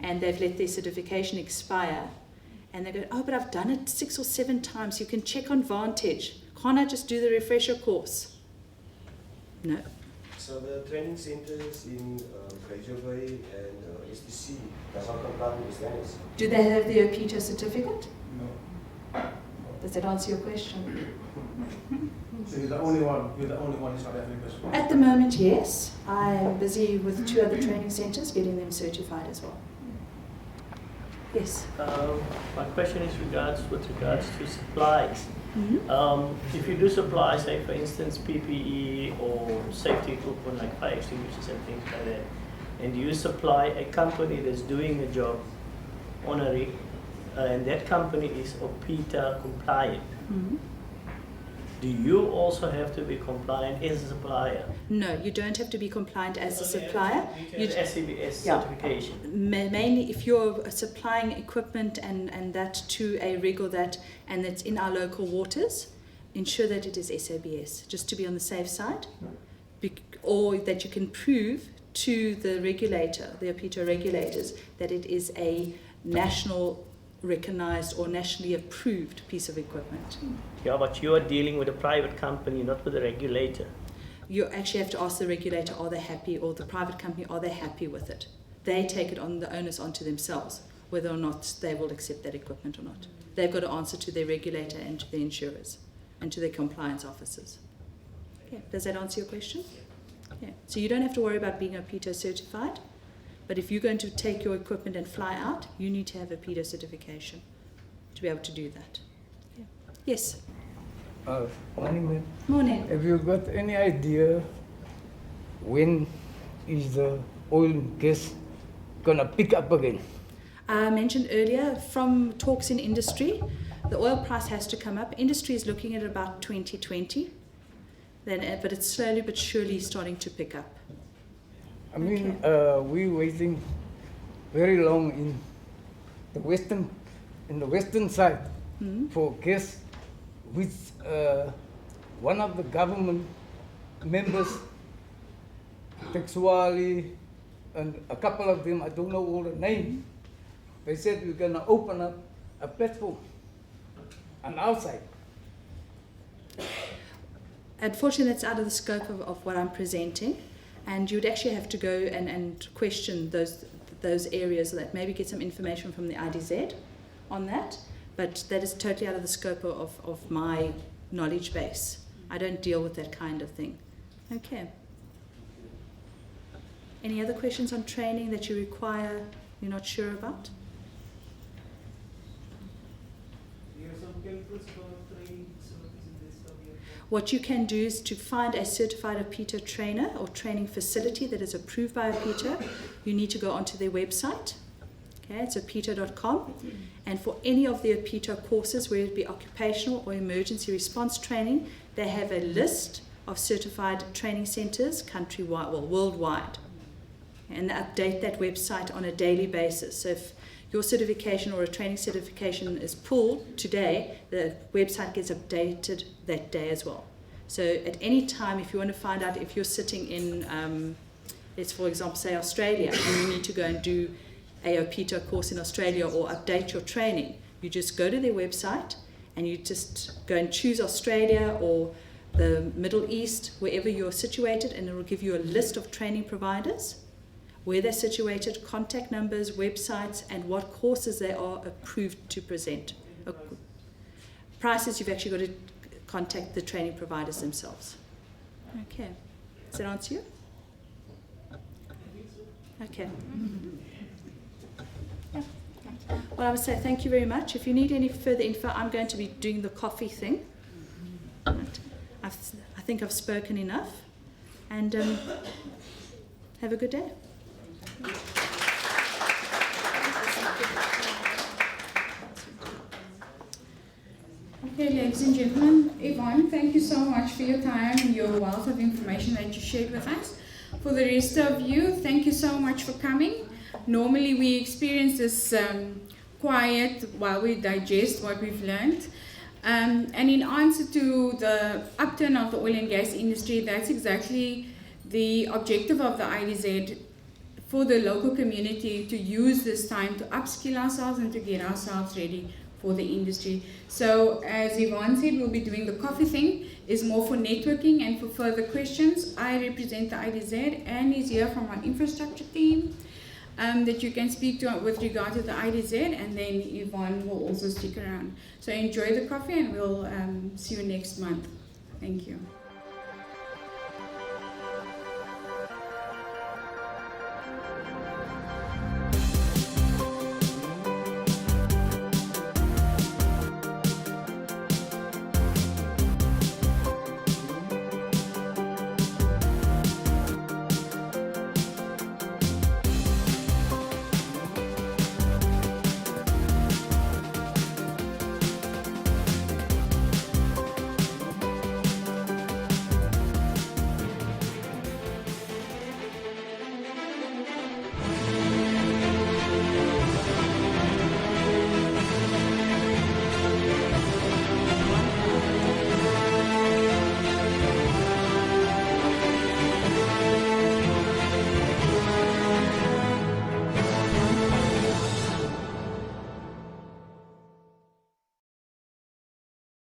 and they've let their certification expire and they go, oh, but I've done it 6 or 7 times. You can check on Vantage. Can't I just do the refresher course? No. So the training centers in Fraser Bay and STC does not comply with the standards. Do they have the Opito certificate? No. Does that answer your question? So you're the only one in South Africa? At the moment, yes. I'm busy with 2 other training centers getting them certified as well. Yes. My question is with regards to supplies. If you do supply, say for instance PPE or safety equipment like fire extinguishers and things like that, and you supply a company that's doing a job on a rig, and that company is OPITA compliant, do you also have to be compliant as a supplier? No, you don't have to be compliant as a supplier. You have SCBS certification. Mainly if you're supplying equipment and that to a rig or that, and it's in our local waters, ensure that it is SABS, just to be on the safe side, or that you can prove to the regulator, the OPITA regulators, that it is a national recognized or nationally approved piece of equipment. Yeah, but you are dealing with a private company, not with a regulator. You actually have to ask the regulator, are they happy, or the private company, are they happy with it? They take it on, the onus onto themselves, whether or not they will accept that equipment or not. They've got to answer to their regulator and to the insurers and to their compliance officers. Yeah. Does that answer your question? Yeah. So you don't have to worry about being OPITA certified, but if you're going to take your equipment and fly out, you need to have a OPITA certification to be able to do that. Yeah. Yes? Morning, ma'am. Morning. Have you got any idea when is the oil and gas gonna pick up again? I mentioned earlier, from talks in industry, the oil price has to come up. Industry is looking at about 2020, but it's slowly but surely starting to pick up. I mean, we're waiting very long in the western side for gas, which one of the government members, Texuali, and a couple of them, I don't know all the names, they said we're gonna open up a platform on our side. Unfortunately, that's out of the scope of what I'm presenting. And you'd actually have to go and question those areas, that maybe get some information from the IDZ on that. But that is totally out of the scope of my knowledge base. I don't deal with that kind of thing. Okay. Any other questions on training that you require, you're not sure about? What you can do is to find a certified OPITA trainer or training facility that is approved by OPITA. You need to go onto their website. Okay, it's opita.com. And for any of the OPITA courses, whether it be occupational or emergency response training, they have a list of certified training centers countrywide, well, worldwide. And they update that website on a daily basis. So if your certification or a training certification is pulled today, the website gets updated that day as well. So at any time, if you want to find out if you're sitting in, let's for example say Australia, and you need to go and do a OPITA course in Australia or update your training, you just go to their website and you just go and choose Australia or the Middle East, wherever you're situated, and it will give you a list of training providers, where they're situated, contact numbers, websites, and what courses they are approved to present. Prices, you've actually got to contact the training providers themselves. Okay. Does that answer you? Okay. Yeah. Well, I would say thank you very much. If you need any further info, I'm going to be doing the coffee thing. Right. I think I've spoken enough. And have a good day. Okay, ladies and gentlemen, Yvonne, thank you so much for your time and your wealth of information that you shared with us. For the rest of you, thank you so much for coming. Normally we experience this quiet while we digest what we've learned. And in answer to the upturn of the oil and gas industry, that's exactly the objective of the IDZ, for the local community to use this time to upskill ourselves and to get ourselves ready for the industry. So as Yvonne said, we'll be doing the coffee thing, is more for networking and for further questions. I represent the IDZ and is here from our infrastructure team that you can speak to with regard to the IDZ, and then Yvonne will also stick around. So enjoy the coffee and we'll see you next month. Thank you.